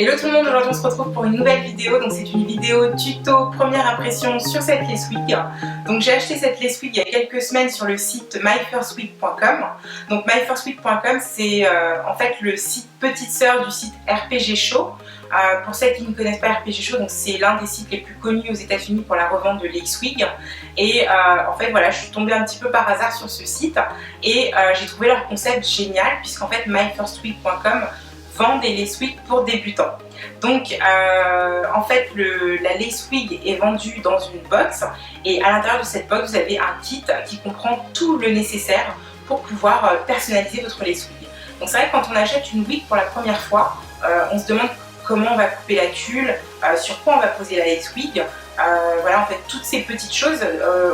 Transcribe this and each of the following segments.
Hello tout le monde, aujourd'hui on se retrouve pour une nouvelle vidéo. Donc c'est une vidéo tuto première impression sur cette lace wig. Donc j'ai acheté cette lace wig il y a quelques semaines sur le site myfirstwig.com. Donc myfirstwig.com c'est en fait le site petite sœur du site RPG Show. Pour celles qui ne connaissent pas RPG Show, donc c'est l'un des sites les plus connus aux États-Unis pour la revente de lace wig. Et en fait voilà, je suis tombée un petit peu par hasard sur ce site et j'ai trouvé leur concept génial puisqu'en fait myfirstwig.com vend des lace wigs pour débutants. Donc en fait la lace wig est vendue dans une box et à l'intérieur de cette box vous avez un kit qui comprend tout le nécessaire pour pouvoir personnaliser votre lace wig. Donc c'est vrai que quand on achète une wig pour la première fois, on se demande comment on va couper la tulle, sur quoi on va poser la lace wig, voilà en fait toutes ces petites choses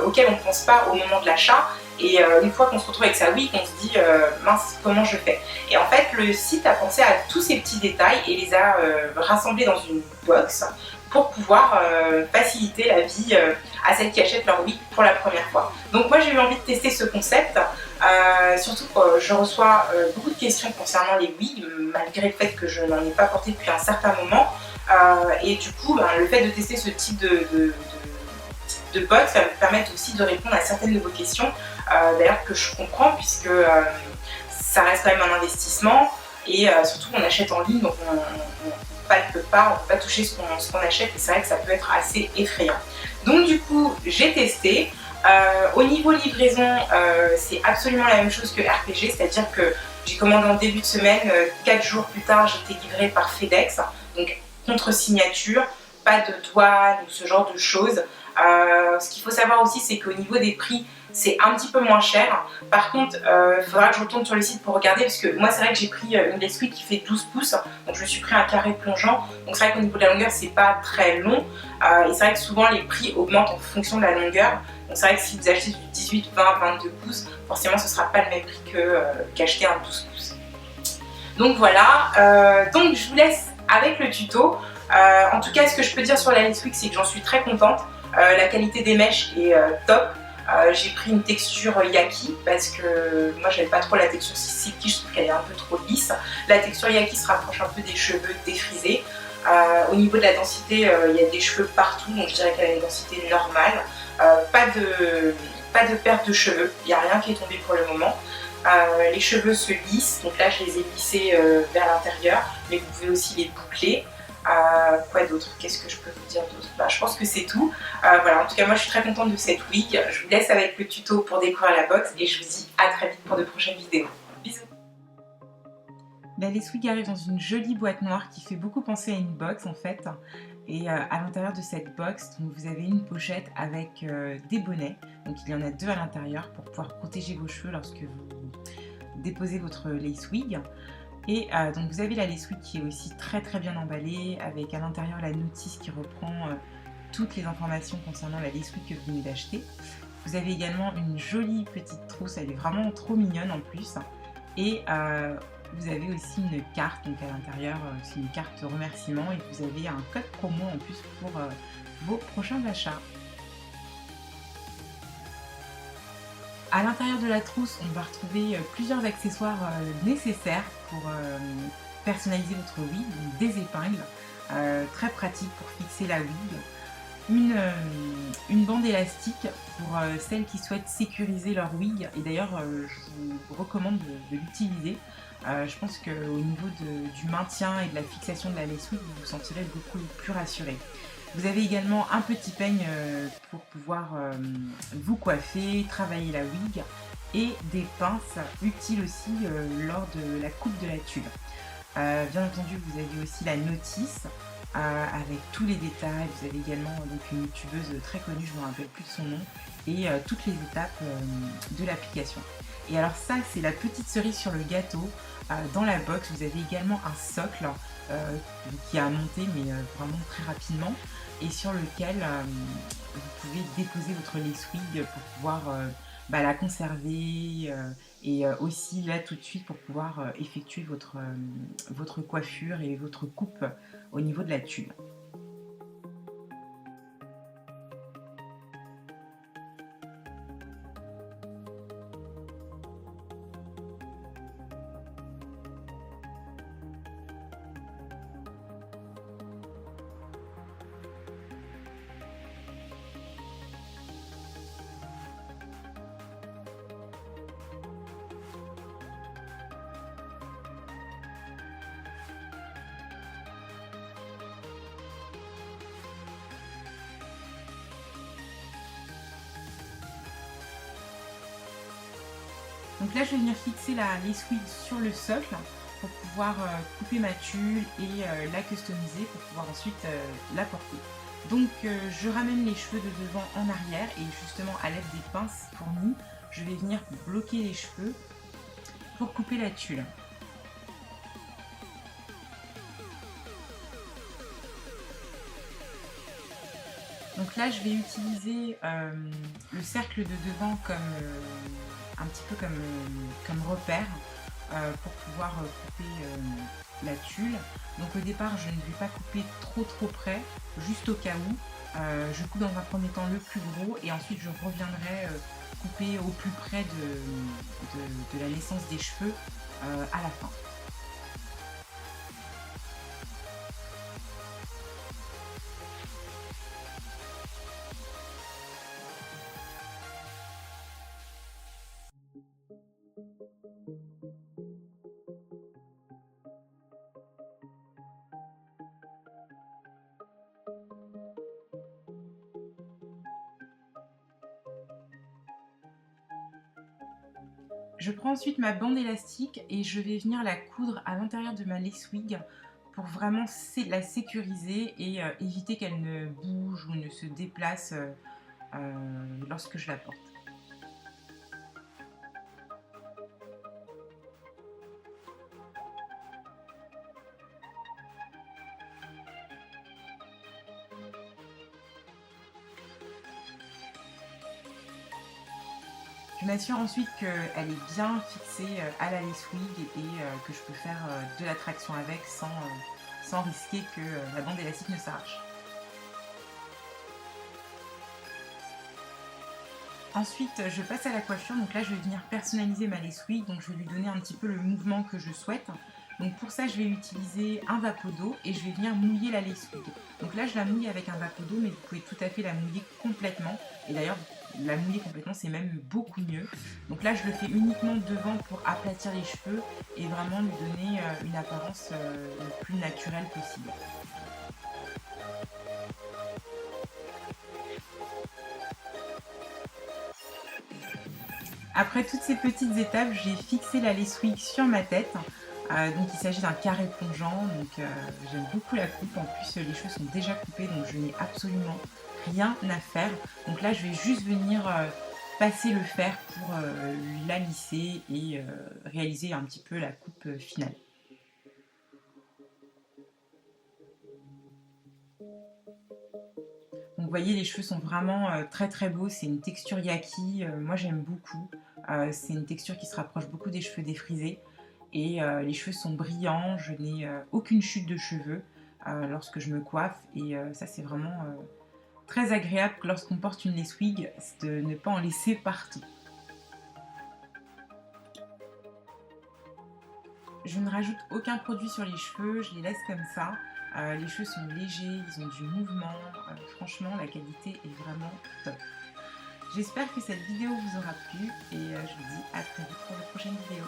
auxquelles on ne pense pas au moment de l'achat. Et une fois qu'on se retrouve avec sa wig, on se dit mince, comment je fais? Et en fait, le site a pensé à tous ces petits détails et les a rassemblés dans une box pour pouvoir faciliter la vie à celles qui achètent leur wig pour la première fois. Donc moi j'ai eu envie de tester ce concept, surtout que je reçois beaucoup de questions concernant les wigs, malgré le fait que je n'en ai pas porté depuis un certain moment. Et du coup, le fait de tester ce type de box va me permettre aussi de répondre à certaines de vos questions, d'ailleurs que je comprends puisque ça reste quand même un investissement et surtout on achète en ligne donc on palpe pas, on ne peut pas toucher ce qu'on achète et c'est vrai que ça peut être assez effrayant. Donc du coup j'ai testé. Au niveau livraison, c'est absolument la même chose que RPG, c'est-à-dire que j'ai commandé en début de semaine, 4 jours plus tard j'étais livrée par FedEx, donc contre signature, pas de douane ou ce genre de choses. Ce qu'il faut savoir aussi, c'est qu'au niveau des prix, c'est un petit peu moins cher. Par contre, il faudra que je retourne sur le site pour regarder parce que moi, c'est vrai que j'ai pris une lace wig qui fait 12 pouces, donc je me suis pris un carré plongeant. Donc c'est vrai qu'au niveau de la longueur, c'est pas très long. Et c'est vrai que souvent, les prix augmentent en fonction de la longueur. Donc c'est vrai que si vous achetez du 18, 20, 22 pouces, forcément, ce sera pas le même prix qu'acheter un 12 pouces. Donc voilà, donc je vous laisse avec le tuto. En tout cas, ce que je peux dire sur la lace wig, c'est que j'en suis très contente. La qualité des mèches est top. J'ai pris une texture yaki parce que moi j'aime pas trop la texture silky, je trouve qu'elle est un peu trop lisse. La texture yaki se rapproche un peu des cheveux défrisés. Au niveau de la densité, il y a des cheveux partout, donc je dirais qu'elle a une densité normale. Pas de perte de cheveux, il n'y a rien qui est tombé pour le moment. Les cheveux se lissent, donc là je les ai lissés vers l'intérieur, mais vous pouvez aussi les boucler. Quoi d'autre? Qu'est-ce que je peux vous dire d'autre? Je pense que c'est tout. Voilà, en tout cas moi je suis très contente de cette wig. Je vous laisse avec le tuto pour découvrir la box et je vous dis à très vite pour de prochaines vidéos. Bisous. La lace wig arrive dans une jolie boîte noire qui fait beaucoup penser à une box en fait. Et à l'intérieur de cette box, donc, vous avez une pochette avec des bonnets. Donc il y en a 2 à l'intérieur pour pouvoir protéger vos cheveux lorsque vous déposez votre lace wig. Et donc vous avez la lace wig qui est aussi très bien emballée avec à l'intérieur la notice qui reprend toutes les informations concernant la lace wig que vous venez d'acheter. Vous avez également une jolie petite trousse, elle est vraiment trop mignonne en plus. Et vous avez aussi une carte, donc à l'intérieur c'est une carte remerciement et vous avez un code promo en plus pour vos prochains achats. À l'intérieur de la trousse, on va retrouver plusieurs accessoires nécessaires pour personnaliser votre wig, donc des épingles, très pratiques pour fixer la wig, une bande élastique pour celles qui souhaitent sécuriser leur wig, et d'ailleurs je vous recommande de l'utiliser. Je pense qu'au niveau du maintien et de la fixation de la lace wig, vous vous sentirez beaucoup plus rassuré. Vous avez également un petit peigne pour pouvoir vous coiffer, travailler la wig et des pinces utiles aussi lors de la coupe de la tulle. Bien entendu, vous avez aussi la notice avec tous les détails. Vous avez également donc, une youtubeuse très connue, je ne me rappelle plus de son nom, et toutes les étapes de l'application. Et alors ça, c'est la petite cerise sur le gâteau. Dans la box, vous avez également un socle qui est à monter, mais vraiment très rapidement, et sur lequel vous pouvez déposer votre lace wig pour pouvoir la conserver et aussi là tout de suite pour pouvoir effectuer votre coiffure et votre coupe au niveau de la tulle. Donc là je vais venir fixer la l'essuie sur le socle pour pouvoir couper ma tulle et la customiser pour pouvoir ensuite la porter. Donc je ramène les cheveux de devant en arrière et justement à l'aide des pinces fournies, je vais venir bloquer les cheveux pour couper la tulle. Donc là je vais utiliser le cercle de devant comme un petit peu comme repère pour pouvoir couper la tulle. Donc au départ je ne vais pas couper trop près, juste au cas où. Je coupe dans un premier temps le plus gros et ensuite je reviendrai couper au plus près de la naissance des cheveux à la fin. Je prends ensuite ma bande élastique et je vais venir la coudre à l'intérieur de ma lace wig pour vraiment la sécuriser et éviter qu'elle ne bouge ou ne se déplace lorsque je la porte. Je m'assure ensuite qu'elle est bien fixée à la lace wig et que je peux faire de la traction avec sans risquer que la bande élastique ne s'arrache. Ensuite, je passe à la coiffure. Donc là, je vais venir personnaliser ma lace wig. Donc je vais lui donner un petit peu le mouvement que je souhaite. Donc pour ça, je vais utiliser un vapeau d'eau et je vais venir mouiller la lace wig. Donc là, je la mouille avec un vapeau d'eau, mais vous pouvez tout à fait la mouiller complètement. Et d'ailleurs, la mouiller complètement, c'est même beaucoup mieux. Donc là, je le fais uniquement devant pour aplatir les cheveux et vraiment lui donner une apparence le plus naturelle possible. Après toutes ces petites étapes, j'ai fixé la lace wig sur ma tête. Donc il s'agit d'un carré plongeant, donc j'aime beaucoup la coupe. En plus les cheveux sont déjà coupés, donc je n'ai absolument rien à faire. Donc là je vais juste venir passer le fer pour la lisser et réaliser un petit peu la coupe finale. Donc vous voyez, les cheveux sont vraiment très beaux, c'est une texture yaki, moi j'aime beaucoup. C'est une texture qui se rapproche beaucoup des cheveux défrisés. Et les cheveux sont brillants, je n'ai aucune chute de cheveux lorsque je me coiffe. Et ça c'est vraiment très agréable lorsqu'on porte une lace wig, de ne pas en laisser partout. Je ne rajoute aucun produit sur les cheveux, je les laisse comme ça. Les cheveux sont légers, ils ont du mouvement. Franchement, la qualité est vraiment top. J'espère que cette vidéo vous aura plu et je vous dis à très vite pour la prochaine vidéo.